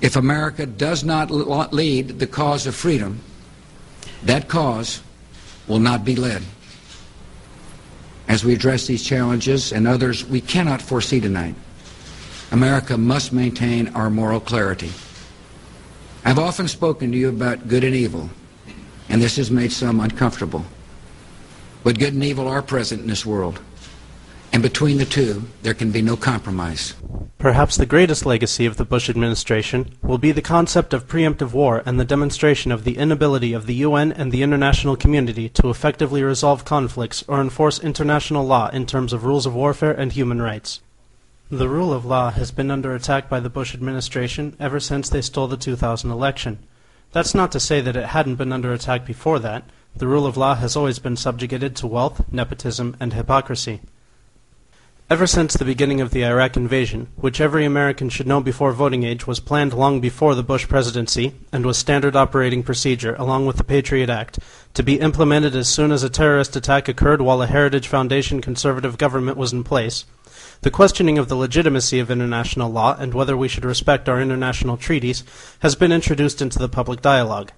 If America does not lead the cause of freedom, that cause will not be led. As we address these challenges and others we cannot foresee tonight, America must maintain our moral clarity. I've often spoken to you about good and evil, and this has made some uncomfortable. But good and evil are present in this world, and between the two, there can be no compromise. Perhaps the greatest legacy of the Bush administration will be the concept of preemptive war and the demonstration of the inability of the UN and the international community to effectively resolve conflicts or enforce international law in terms of rules of warfare and human rights. The rule of law has been under attack by the Bush administration ever since they stole the 2000 election. That's not to say that it hadn't been under attack before that. The rule of law has always been subjugated to wealth, nepotism, and hypocrisy. Ever since the beginning of the Iraq invasion, which every American should know before voting age was planned long before the Bush presidency and was standard operating procedure along with the Patriot Act, to be implemented as soon as a terrorist attack occurred while a Heritage Foundation conservative government was in place, the questioning of the legitimacy of international law and whether we should respect our international treaties has been introduced into the public dialogue.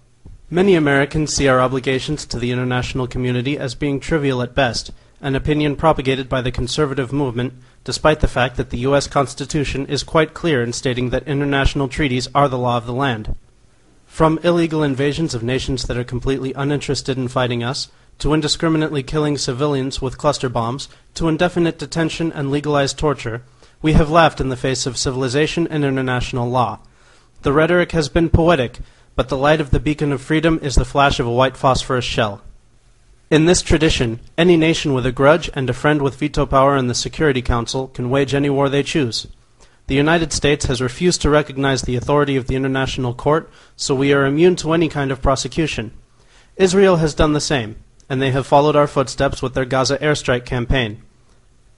Many Americans see our obligations to the international community as being trivial at best, an opinion propagated by the conservative movement, despite the fact that the U.S. Constitution is quite clear in stating that international treaties are the law of the land. From illegal invasions of nations that are completely uninterested in fighting us, to indiscriminately killing civilians with cluster bombs, to indefinite detention and legalized torture, we have laughed in the face of civilization and international law. The rhetoric has been poetic, but the light of the beacon of freedom is the flash of a white phosphorus shell. In this tradition, any nation with a grudge and a friend with veto power in the Security Council can wage any war they choose. The United States has refused to recognize the authority of the International Court, so we are immune to any kind of prosecution. Israel has done the same, and they have followed our footsteps with their Gaza airstrike campaign.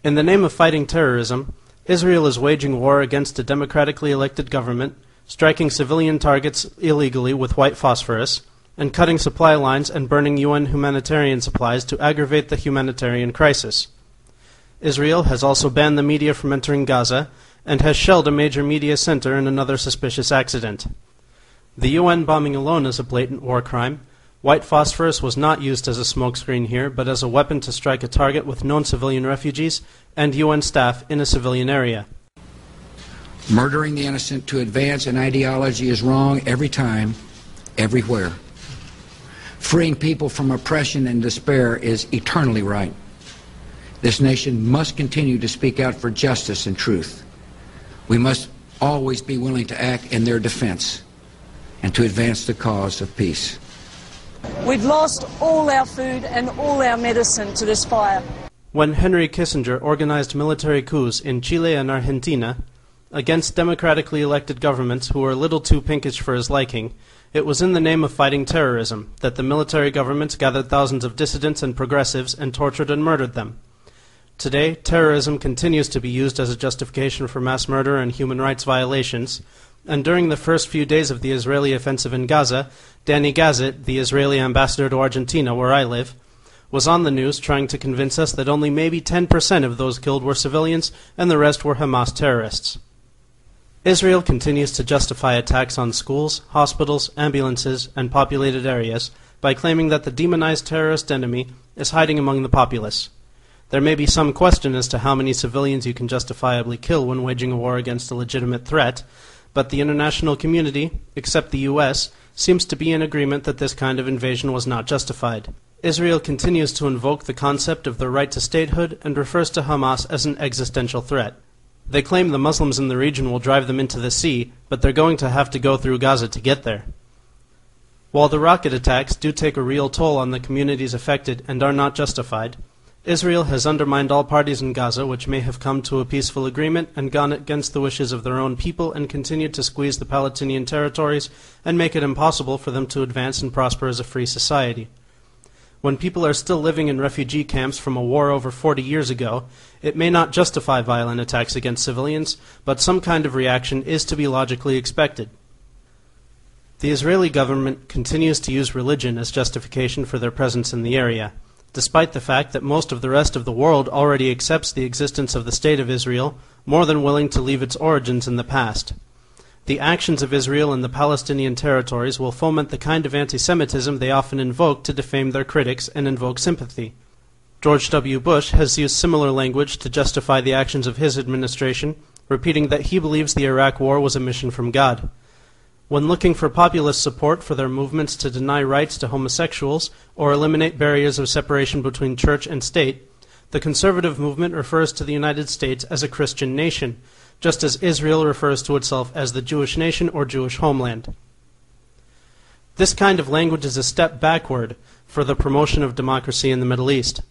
In the name of fighting terrorism, Israel is waging war against a democratically elected government, striking civilian targets illegally with white phosphorus, and cutting supply lines and burning UN humanitarian supplies to aggravate the humanitarian crisis. Israel has also banned the media from entering Gaza and has shelled a major media center in another suspicious accident. The UN bombing alone is a blatant war crime. White phosphorus was not used as a smokescreen here, but as a weapon to strike a target with known civilian refugees and UN staff in a civilian area. Murdering the innocent to advance an ideology is wrong every time, everywhere. Freeing people from oppression and despair is eternally right. This nation must continue to speak out for justice and truth. We must always be willing to act in their defense and to advance the cause of peace. We've lost all our food and all our medicine to this fire. When Henry Kissinger organized military coups in Chile and Argentina against democratically elected governments who were a little too pinkish for his liking, it was in the name of fighting terrorism that the military governments gathered thousands of dissidents and progressives and tortured and murdered them. Today, terrorism continues to be used as a justification for mass murder and human rights violations, and during the first few days of the Israeli offensive in Gaza, Danny Gazet, the Israeli ambassador to Argentina, where I live, was on the news trying to convince us that only maybe 10% of those killed were civilians and the rest were Hamas terrorists. Israel continues to justify attacks on schools, hospitals, ambulances, and populated areas by claiming that the demonized terrorist enemy is hiding among the populace. There may be some question as to how many civilians you can justifiably kill when waging a war against a legitimate threat, but the international community, except the U.S., seems to be in agreement that this kind of invasion was not justified. Israel continues to invoke the concept of the right to statehood and refers to Hamas as an existential threat. They claim the Muslims in the region will drive them into the sea, but they're going to have to go through Gaza to get there. While the rocket attacks do take a real toll on the communities affected and are not justified, Israel has undermined all parties in Gaza which may have come to a peaceful agreement and gone against the wishes of their own people and continued to squeeze the Palestinian territories and make it impossible for them to advance and prosper as a free society. When people are still living in refugee camps from a war over 40 years ago, it may not justify violent attacks against civilians, but some kind of reaction is to be logically expected. The Israeli government continues to use religion as justification for their presence in the area, despite the fact that most of the rest of the world already accepts the existence of the State of Israel, more than willing to leave its origins in the past. The actions of Israel in the Palestinian territories will foment the kind of anti-Semitism they often invoke to defame their critics and invoke sympathy. George W. Bush has used similar language to justify the actions of his administration, repeating that he believes the Iraq War was a mission from God. When looking for populist support for their movements to deny rights to homosexuals or eliminate barriers of separation between church and state, the conservative movement refers to the United States as a Christian nation, just as Israel refers to itself as the Jewish nation or Jewish homeland. This kind of language is a step backward for the promotion of democracy in the Middle East.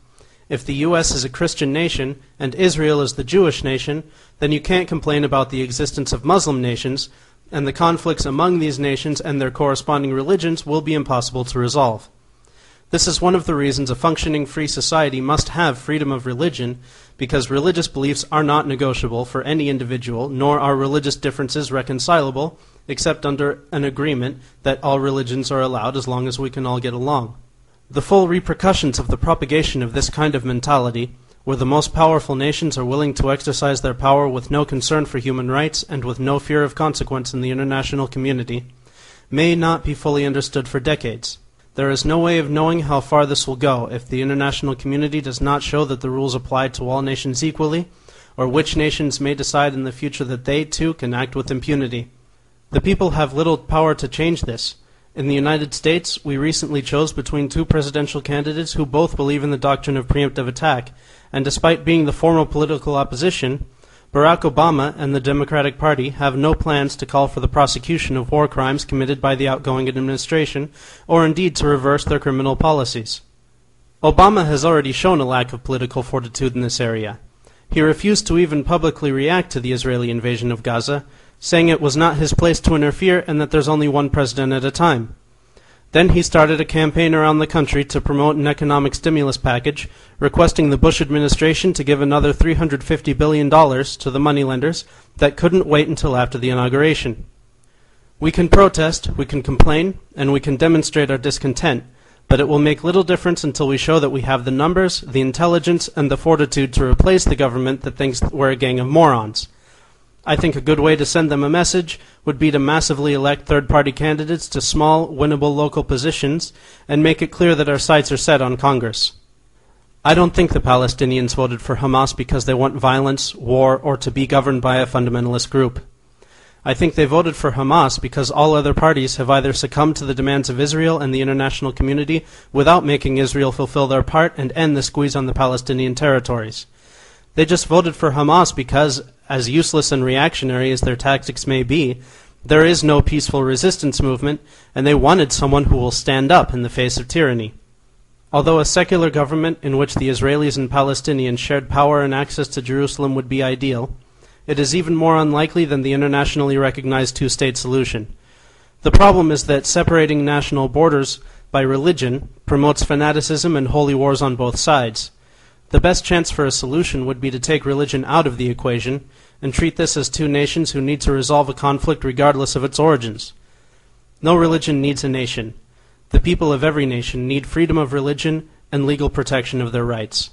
If the U.S. is a Christian nation and Israel is the Jewish nation, then you can't complain about the existence of Muslim nations, and the conflicts among these nations and their corresponding religions will be impossible to resolve. This is one of the reasons a functioning free society must have freedom of religion, because religious beliefs are not negotiable for any individual, nor are religious differences reconcilable, except under an agreement that all religions are allowed as long as we can all get along. The full repercussions of the propagation of this kind of mentality, where the most powerful nations are willing to exercise their power with no concern for human rights and with no fear of consequence in the international community, may not be fully understood for decades. There is no way of knowing how far this will go if the international community does not show that the rules apply to all nations equally, or which nations may decide in the future that they, too, can act with impunity. The people have little power to change this. In the United States, we recently chose between two presidential candidates who both believe in the doctrine of preemptive attack, and despite being the formal political opposition, Barack Obama and the Democratic Party have no plans to call for the prosecution of war crimes committed by the outgoing administration, or indeed to reverse their criminal policies. Obama has already shown a lack of political fortitude in this area. He refused to even publicly react to the Israeli invasion of Gaza, saying it was not his place to interfere and that there's only one president at a time. Then he started a campaign around the country to promote an economic stimulus package, requesting the Bush administration to give another $350 billion to the moneylenders that couldn't wait until after the inauguration. We can protest, we can complain, and we can demonstrate our discontent, but it will make little difference until we show that we have the numbers, the intelligence, and the fortitude to replace the government that thinks that we're a gang of morons. I think a good way to send them a message would be to massively elect third-party candidates to small, winnable local positions and make it clear that our sights are set on Congress. I don't think the Palestinians voted for Hamas because they want violence, war, or to be governed by a fundamentalist group. I think they voted for Hamas because all other parties have either succumbed to the demands of Israel and the international community without making Israel fulfill their part and end the squeeze on the Palestinian territories. They just voted for Hamas because, as useless and reactionary as their tactics may be, there is no peaceful resistance movement, and they wanted someone who will stand up in the face of tyranny. Although a secular government in which the Israelis and Palestinians shared power and access to Jerusalem would be ideal, it is even more unlikely than the internationally recognized two-state solution. The problem is that separating national borders by religion promotes fanaticism and holy wars on both sides. The best chance for a solution would be to take religion out of the equation and treat this as two nations who need to resolve a conflict regardless of its origins. No religion needs a nation. The people of every nation need freedom of religion and legal protection of their rights.